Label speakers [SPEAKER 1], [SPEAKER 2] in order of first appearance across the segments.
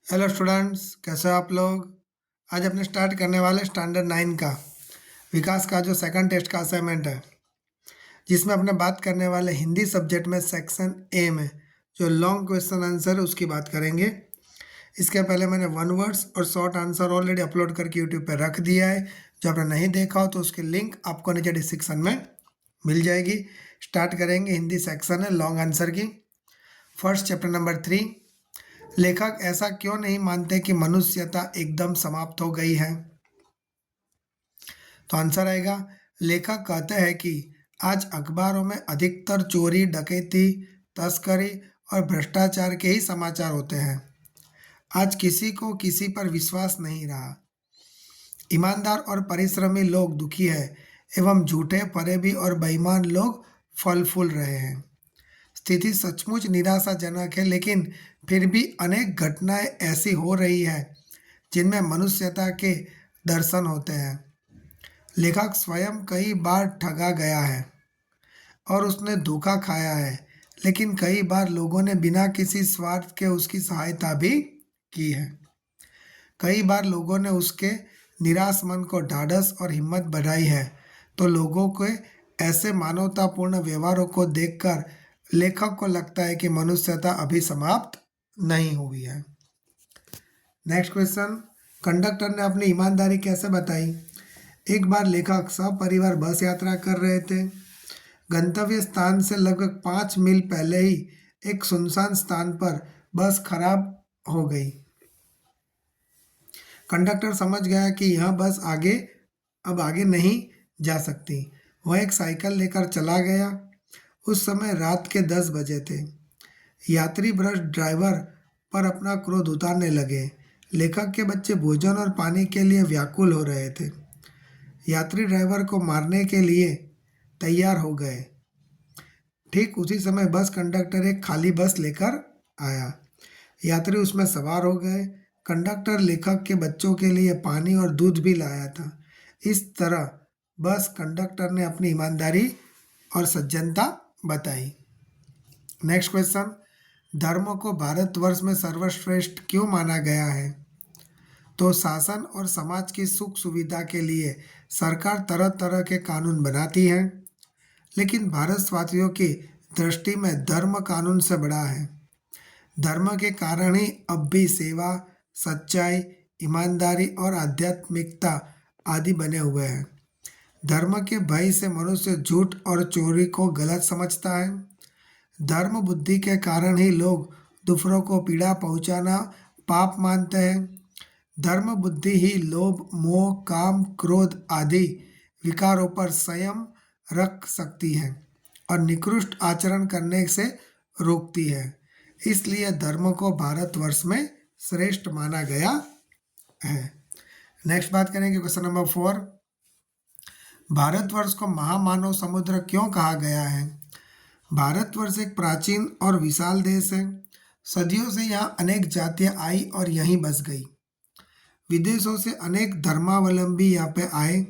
[SPEAKER 1] Hello students, कैसे हो आप लोग। आज अपने स्टार्ट करने वाले स्टैंडर्ड 9 का विकास का जो सेकंड टेस्ट का असाइनमेंट है, जिसमें अपने बात करने वाले हिंदी सब्जेक्ट में सेक्शन ए में जो लॉन्ग क्वेश्चन आंसर है उसकी बात करेंगे। इसके पहले मैंने वन वर्ड्स और शॉर्ट आंसर ऑलरेडी अपलोड करके यूट्यूब पर रख दिया है। जो आपने नहीं देखा हो तो उसकी लिंक आपको नीचे डिस्क्रिप्शन में मिल जाएगी। स्टार्ट करेंगे, हिंदी सेक्शन है लॉन्ग आंसर की। फर्स्ट चैप्टर नंबर 3, लेखक ऐसा क्यों नहीं मानते कि मनुष्यता एकदम समाप्त हो गई है। तो आंसर आएगा, लेखक कहते हैं कि आज अखबारों में अधिकतर चोरी, डकैती, तस्करी और भ्रष्टाचार के ही समाचार होते हैं। आज किसी को किसी पर विश्वास नहीं रहा। ईमानदार और परिश्रमी लोग दुखी है एवं झूठे, फरेबी और बेईमान लोग फल फूल रहे हैं। स्थिति सचमुच निराशाजनक है, लेकिन फिर भी अनेक घटनाएं ऐसी हो रही है जिनमें मनुष्यता के दर्शन होते हैं। लेखक स्वयं कई बार ठगा गया है और उसने धोखा खाया है, लेकिन कई बार लोगों ने बिना किसी स्वार्थ के उसकी सहायता भी की है। कई बार लोगों ने उसके निराश मन को ढाढ़स और हिम्मत बढ़ाई है। तो लोगों के ऐसे मानवतापूर्ण व्यवहारों को देखकर लेखक को लगता है कि मनुष्यता अभी समाप्त नहीं हुई है। नेक्स्ट क्वेश्चन, कंडक्टर ने अपनी ईमानदारी कैसे बताई। एक बार लेखक सपरिवार बस यात्रा कर रहे थे। गंतव्य स्थान से लगभग 5 मील पहले ही एक सुनसान स्थान पर बस खराब हो गई। कंडक्टर समझ गया कि यह बस अब आगे नहीं जा सकती। वह एक साइकिल लेकर चला गया। उस समय रात के 10 बजे थे। यात्री ब्रश ड्राइवर पर अपना क्रोध उतारने लगे। लेखक के बच्चे भोजन और पानी के लिए व्याकुल हो रहे थे। यात्री ड्राइवर को मारने के लिए तैयार हो गए। ठीक उसी समय बस कंडक्टर एक खाली बस लेकर आया। यात्री उसमें सवार हो गए। कंडक्टर लेखक के बच्चों के लिए पानी और दूध भी लाया था। इस तरह बस कंडक्टर ने अपनी ईमानदारी और सज्जनता बताई। नेक्स्ट क्वेश्चन, धर्म को भारतवर्ष में सर्वश्रेष्ठ क्यों माना गया है। तो शासन और समाज की सुख सुविधा के लिए सरकार तरह तरह के कानून बनाती है, लेकिन भारतवासियों की दृष्टि में धर्म कानून से बड़ा है। धर्म के कारण ही अब भी सेवा, सच्चाई, ईमानदारी और आध्यात्मिकता आदि बने हुए हैं। धर्म के भय से मनुष्य झूठ और चोरी को गलत समझता है। धर्म बुद्धि के कारण ही लोग दूसरों को पीड़ा पहुंचाना पाप मानते हैं। धर्म बुद्धि ही लोभ, मोह, काम, क्रोध आदि विकारों पर संयम रख सकती है और निकृष्ट आचरण करने से रोकती है। इसलिए धर्म को भारतवर्ष में श्रेष्ठ माना गया है। नेक्स्ट बात करेंगे क्वेश्चन नंबर 4, भारतवर्ष को महामानव समुद्र क्यों कहा गया है। भारतवर्ष एक प्राचीन और विशाल देश है। सदियों से यहाँ अनेक जातियाँ आई और यहीं बस गई। विदेशों से अनेक धर्मावलंबी यहाँ पे आए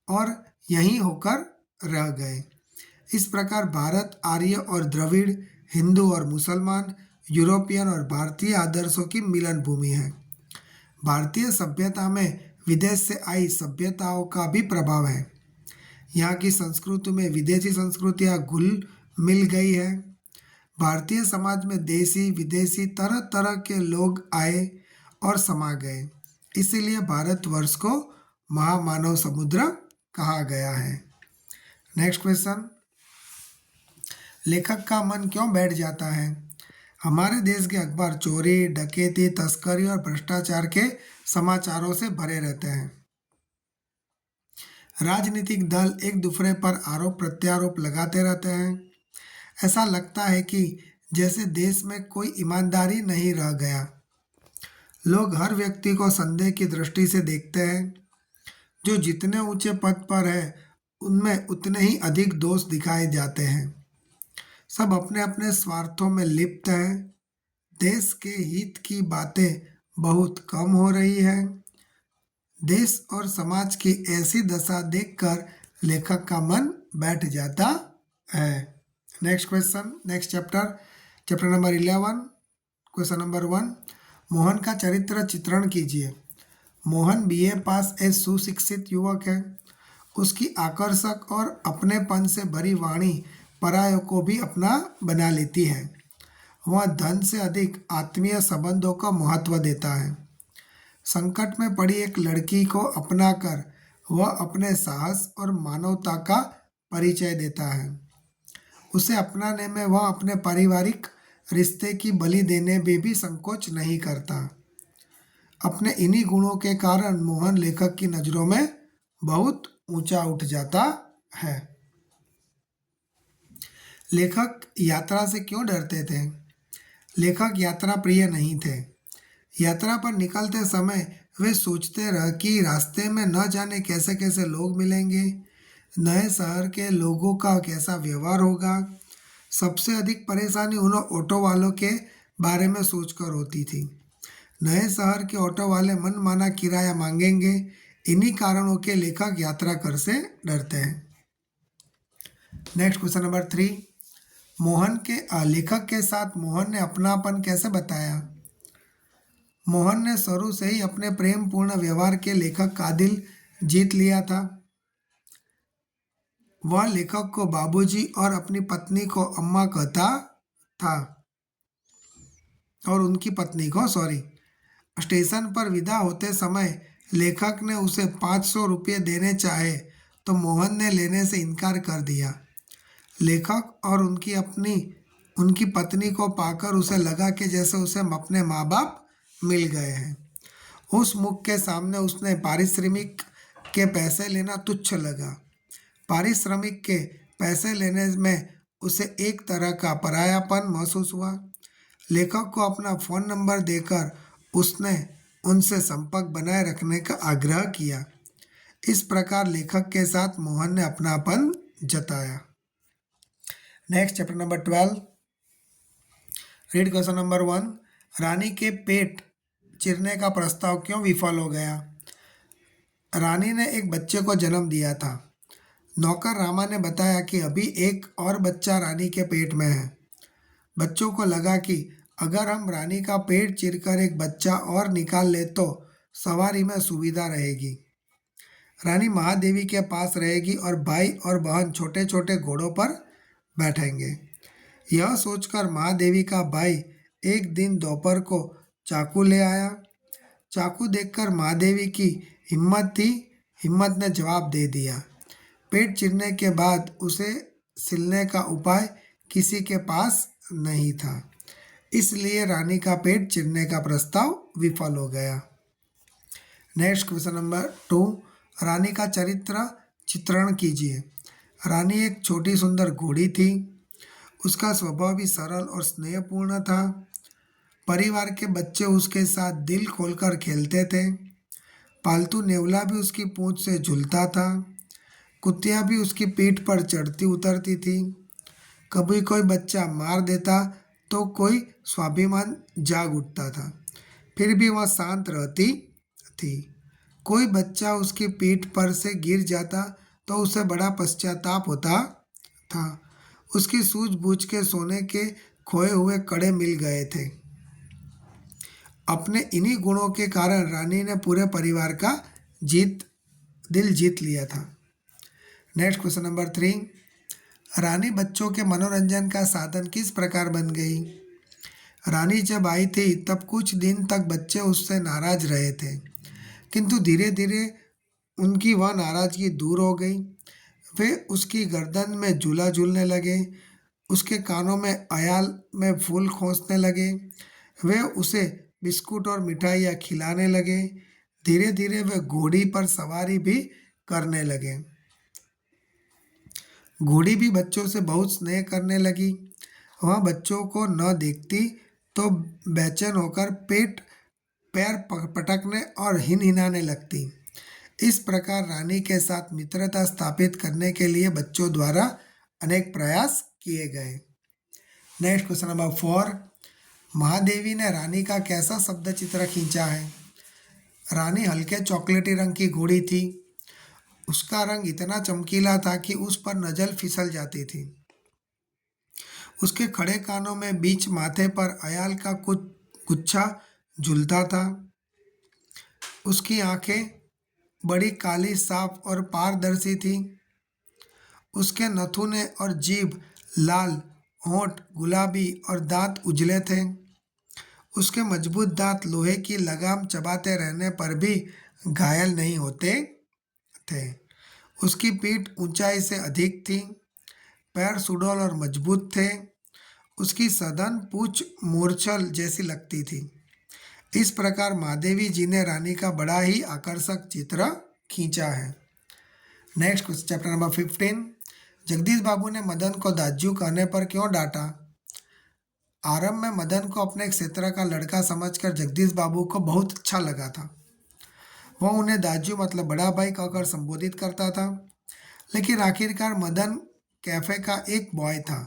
[SPEAKER 1] और यहीं होकर रह गए। इस प्रकार भारत आर्य और द्रविड़, हिंदू और मुसलमान, यूरोपियन और भारतीय आदर्शों की मिलन भूमि है। भारतीय सभ्यता में विदेश से आई सभ्यताओं का भी प्रभाव है। यहाँ की संस्कृति में विदेशी संस्कृतियाँ घुल मिल गई है। भारतीय समाज में देशी विदेशी तरह तरह के लोग आए और समा गए। इसीलिए भारतवर्ष को महामानव समुद्र कहा गया है। नेक्स्ट क्वेश्चन, लेखक का मन क्यों बैठ जाता है। हमारे देश के अखबार चोरी, डकैती, तस्करी और भ्रष्टाचार के समाचारों से भरे रहते हैं। राजनीतिक दल एक दूसरे पर आरोप प्रत्यारोप लगाते रहते हैं। ऐसा लगता है कि जैसे देश में कोई ईमानदारी नहीं रह गया। लोग हर व्यक्ति को संदेह की दृष्टि से देखते हैं। जो जितने ऊंचे पद पर है उनमें उतने ही अधिक दोष दिखाए जाते हैं। सब अपने अपने स्वार्थों में लिप्त हैं। देश के हित की बातें बहुत कम हो रही है। देश और समाज की ऐसी दशा देखकर लेखक का मन बैठ जाता है। Next question, next chapter, chapter number 11, question number 1, Mohan का चरित्र चित्रण कीजिए। मोहन बीए पास एक सुशिक्षित युवक है। उसकी आकर्षक और अपनेपन से भरी वाणी परायों को भी अपना बना लेती है। वह धन से अधिक आत्मीय संबंधों का महत्व देता है। संकट में पड़ी एक लड़की को अपनाकर वह अपने साहस और मानवता का परिचय देता है। उसे अपनाने में वह अपने पारिवारिक रिश्ते की बलि देने में भी संकोच नहीं करता। अपने इन्हीं गुणों के कारण मोहन लेखक की नज़रों में बहुत ऊंचा उठ जाता है। लेखक यात्रा से क्यों डरते थे? लेखक यात्रा प्रिय नहीं थे। यात्रा पर निकलते समय वे सोचते रह कि रास्ते में न जाने कैसे कैसे लोग मिलेंगे, नए शहर के लोगों का कैसा व्यवहार होगा। सबसे अधिक परेशानी उन ऑटो वालों के बारे में सोचकर होती थी। नए शहर के ऑटो वाले मनमाना किराया मांगेंगे। इन्हीं कारणों के लेखक यात्रा कर से डरते हैं। नेक्स्ट क्वेश्चन नंबर 3, लेखक के साथ मोहन ने अपनापन कैसे बताया? मोहन ने शुरू से ही अपने प्रेम पूर्ण व्यवहार के लेखक का दिल जीत लिया था। वह लेखक को बाबूजी और अपनी पत्नी को अम्मा कहता था और उनकी पत्नी को सॉरी। स्टेशन पर विदा होते समय लेखक ने उसे 500 रुपये देने चाहे तो मोहन ने लेने से इनकार कर दिया। लेखक और उनकी पत्नी को पाकर उसे लगा कि जैसे उसे अपने माँ बाप मिल गए हैं। उस मुख के सामने उसने पारिश्रमिक के पैसे लेना तुच्छ लगा। पारिश्रमिक के पैसे लेने में उसे एक तरह का परायापन महसूस हुआ। लेखक को अपना फ़ोन नंबर देकर उसने उनसे संपर्क बनाए रखने का आग्रह किया। इस प्रकार लेखक के साथ मोहन ने अपनापन जताया। Next chapter number 12, read question number 1। रानी के पेट चिरने का प्रस्ताव क्यों विफल हो गया? रानी ने एक बच्चे को जन्म दिया था। नौकर रामा ने बताया कि अभी एक और बच्चा रानी के पेट में है। बच्चों को लगा कि अगर हम रानी का पेट चीरकर एक बच्चा और निकाल ले तो सवारी में सुविधा रहेगी। रानी महादेवी के पास रहेगी और भाई और बहन छोटे छोटे घोड़ों पर बैठेंगे। यह सोचकर महादेवी का भाई एक दिन दोपहर को चाकू ले आया। चाकू देखकर महादेवी की हिम्मत ने जवाब दे दिया। पेट चीरने के बाद उसे सिलने का उपाय किसी के पास नहीं था, इसलिए रानी का पेट चीरने का प्रस्ताव विफल हो गया। नेक्स्ट क्वेश्चन नंबर 2, रानी का चरित्र चित्रण कीजिए। रानी एक छोटी सुंदर घोड़ी थी। उसका स्वभाव भी सरल और स्नेहपूर्ण था। परिवार के बच्चे उसके साथ दिल खोलकर खेलते थे। पालतू नेवला भी उसकी पूंछ से झूलता था। कुत्तियाँ भी उसकी पीठ पर चढ़ती उतरती थी। कभी कोई बच्चा मार देता तो कोई स्वाभिमान जाग उठता था, फिर भी वह शांत रहती थी। कोई बच्चा उसकी पीठ पर से गिर जाता तो उसे बड़ा पश्चाताप होता था। उसकी सूझबूझ के सोने के खोए हुए कड़े मिल गए थे। अपने इन्हीं गुणों के कारण रानी ने पूरे परिवार का दिल जीत लिया था। नेक्स्ट क्वेश्चन नंबर 3, रानी बच्चों के मनोरंजन का साधन किस प्रकार बन गई? रानी जब आई थी तब कुछ दिन तक बच्चे उससे नाराज रहे थे, किंतु धीरे धीरे उनकी वह नाराजगी दूर हो गई। वे उसकी गर्दन में झूला झूलने लगे, उसके कानों में अयाल में फूल खोसने लगे। वे उसे बिस्कुट और मिठाइयाँ खिलाने लगे। धीरे धीरे वे घोड़ी पर सवारी भी करने लगे। घोड़ी भी बच्चों से बहुत स्नेह करने लगी। वह बच्चों को न देखती तो बेचैन होकर पैर पटकने और हिनहिनाने लगती। इस प्रकार रानी के साथ मित्रता स्थापित करने के लिए बच्चों द्वारा अनेक प्रयास किए गए। नेक्स्ट क्वेश्चन नंबर 4, महादेवी ने रानी का कैसा शब्द चित्र खींचा है? रानी हल्के चॉकलेटी रंग की घोड़ी थी। उसका रंग इतना चमकीला था कि उस पर नजर फिसल जाती थी। उसके खड़े कानों में बीच माथे पर अयाल का कुछ गुच्छा झूलता था। उसकी आंखें बड़ी काली, साफ और पारदर्शी थी। उसके नथुने और जीभ लाल, होंठ गुलाबी और दांत उजले थे। उसके मजबूत दांत लोहे की लगाम चबाते रहने पर भी घायल नहीं होते थे। उसकी पीठ ऊंचाई से अधिक थी। पैर सुडौल और मजबूत थे। उसकी सघन पूंछ मूर्छल जैसी लगती थी। इस प्रकार महादेवी जी ने रानी का बड़ा ही आकर्षक चित्र खींचा है। Next chapter number 15। जगदीश बाबू ने मदन को दाजू कहने पर क्यों डांटा? आरंभ में मदन को अपने क्षेत्र का लड़का समझकर जगदीश बाबू को बहुत अच्छा लगा था। वह उन्हें दाजू मतलब बड़ा भाई कहकर संबोधित करता था। लेकिन आखिरकार मदन कैफे का एक बॉय था,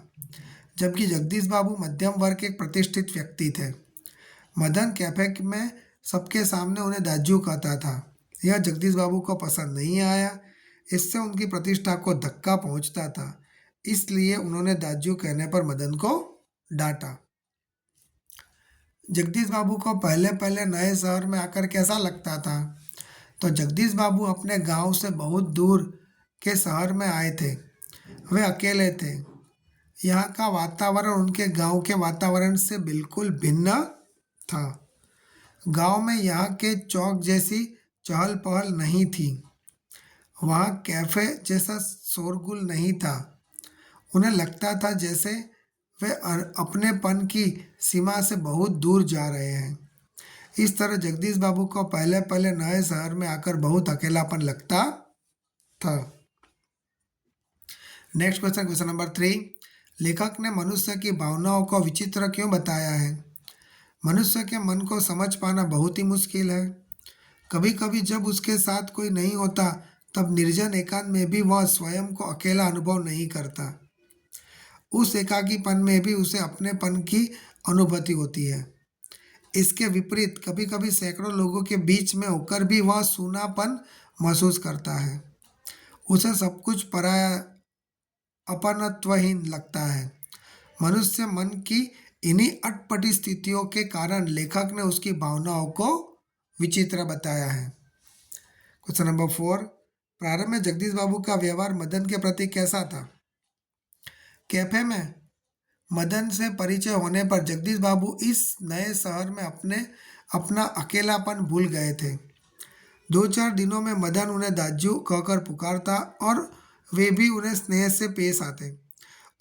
[SPEAKER 1] जबकि जगदीश बाबू मध्यम वर्ग के एक प्रतिष्ठित व्यक्ति थे। मदन कैफे में सबके सामने उन्हें दाजू कहता था। यह जगदीश बाबू को पसंद नहीं आया। इससे उनकी प्रतिष्ठा को धक्का पहुंचता था। इसलिए उन्होंने दाजू कहने पर मदन को डांटा। जगदीश बाबू को पहले पहले नए शहर में आकर कैसा लगता था? तो जगदीश बाबू अपने गांव से बहुत दूर के शहर में आए थे। वे अकेले थे। यहाँ का वातावरण उनके गांव के वातावरण से बिल्कुल भिन्न था। गांव में यहाँ के चौक जैसी चहल पहल नहीं थी। वहाँ कैफे जैसा शोरगुल नहीं था। उन्हें लगता था जैसे वे अपनेपन की सीमा से बहुत दूर जा रहे हैं। इस तरह जगदीश बाबू को पहले पहले नए शहर में आकर बहुत अकेलापन लगता था। Next question, question number 3। लेखक ने मनुष्य की भावनाओं को विचित्र क्यों बताया है? मनुष्य के मन को समझ पाना बहुत ही मुश्किल है। कभी कभी जब उसके साथ कोई नहीं होता तब निर्जन एकांत में भी वह स्वयं को अकेला अनुभव नहीं करता। उस एकाकीपन में भी उसे अपनेपन की अनुभूति होती है। इसके विपरीत कभी कभी सैकड़ों लोगों के बीच में होकर भी वह सूनापन महसूस करता है। उसे सब कुछ पराया, अपनत्वहीन लगता है। मनुष्य मन की इन्हीं अटपटी स्थितियों के कारण लेखक ने उसकी भावनाओं को विचित्र बताया है। Question number 4। प्रारंभ में जगदीश बाबू का व्यवहार मदन के प्रति कैसा था? कैफे में मदन से परिचय होने पर जगदीश बाबू इस नए शहर में अपना अकेलापन भूल गए थे। 2-4 दिनों में मदन उन्हें दाजू कहकर पुकारता और वे भी उन्हें स्नेह से पेश आते।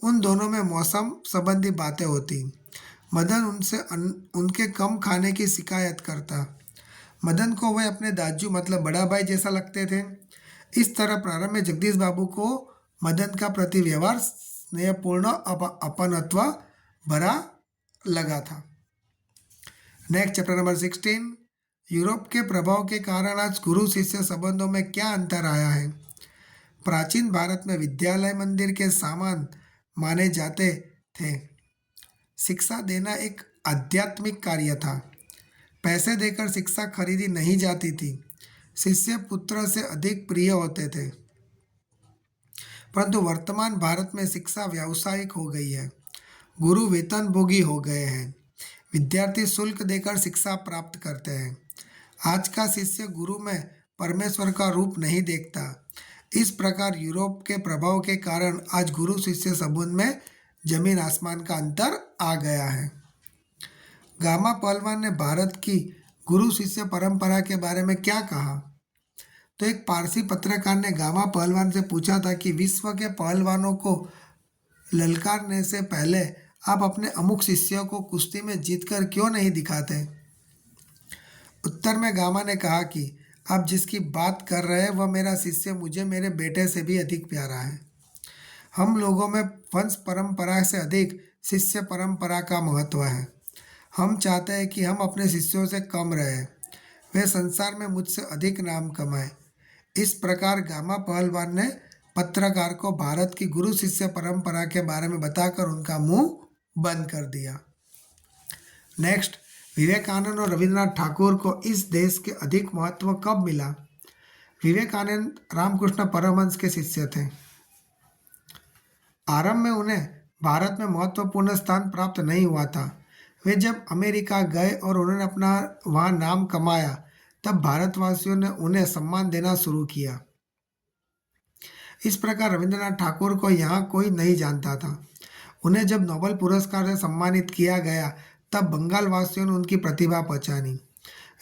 [SPEAKER 1] उन दोनों में मौसम संबंधी बातें होती। मदन उनसे उनके कम खाने की शिकायत करता। मदन को वे अपने दाजू मतलब बड़ा भाई जैसा लगते थे। इस तरह प्रारंभ में जगदीश बाबू को मदन का प्रति व्यवहार स्नेहपूर्ण अपनत्व भरा लगा था। Next chapter number 16। यूरोप के प्रभाव के कारण आज गुरु शिष्य संबंधों में क्या अंतर आया है? प्राचीन भारत में विद्यालय मंदिर के सामान माने जाते थे। शिक्षा देना एक आध्यात्मिक कार्य था। पैसे देकर शिक्षा खरीदी नहीं जाती थी। शिष्य पुत्र से अधिक प्रिय होते थे। परंतु वर्तमान भारत में शिक्षा व्यावसायिक हो गई है। गुरु वेतनभोगी हो गए हैं। विद्यार्थी शुल्क देकर शिक्षा प्राप्त करते हैं। आज का शिष्य गुरु में परमेश्वर का रूप नहीं देखता। इस प्रकार यूरोप के प्रभाव के कारण आज गुरु शिष्य संबंध में जमीन आसमान का अंतर आ गया है। गामा पहलवान ने भारत की गुरु शिष्य परंपरा के बारे में क्या कहा? तो एक पारसी पत्रकार ने गामा पहलवान से पूछा था कि विश्व के पहलवानों को ललकारने से पहले आप अपने अमुक शिष्यों को कुश्ती में जीतकर क्यों नहीं दिखाते? उत्तर में गामा ने कहा कि आप जिसकी बात कर रहे हैं वह मेरा शिष्य मुझे मेरे बेटे से भी अधिक प्यारा है। हम लोगों में वंश परंपरा से अधिक शिष्य परंपरा का महत्व है। हम चाहते हैं कि हम अपने शिष्यों से कम रहें, वे संसार में मुझसे अधिक नाम कमाएं। इस प्रकार गामा पहलवान ने पत्रकार को भारत की गुरु शिष्य परंपरा के बारे में बताकर उनका मुंह बंद कर दिया। नेक्स्ट, विवेकानंद और रविंद्रनाथ ठाकुर को इस देश के अधिक महत्व कब मिला? विवेकानंद रामकृष्ण परमहंस के शिष्य थे। आरंभ में उन्हें भारत में महत्वपूर्ण स्थान प्राप्त नहीं हुआ था। वे जब अमेरिका गए और उन्होंने अपना वहाँ नाम कमाया, तब भारतवासियों ने उन्हें सम्मान देना शुरू किया। इस प्रकार रविंद्रनाथ ठाकुर को यहाँ कोई नहीं जानता था। उन्हें जब नोबेल पुरस्कार से सम्मानित किया गया, तब बंगाल वासियों ने उनकी प्रतिभा पहचानी।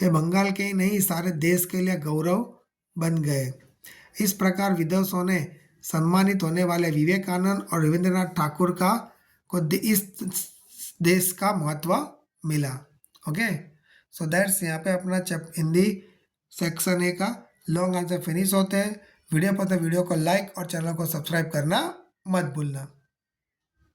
[SPEAKER 1] वे बंगाल के ही नहीं, सारे देश के लिए गौरव बन गए। इस प्रकार विदेशों ने सम्मानित होने वाले विवेकानंद और रविंद्रनाथ ठाकुर का इस देश का महत्व मिला। ओके, सो दैट्स यहाँ पे अपना हिंदी सेक्शन ए का लॉन्ग आंसर फिनिश होते हैं। वीडियो पर तो वीडियो को लाइक और चैनल को सब्सक्राइब करना मत भूलना।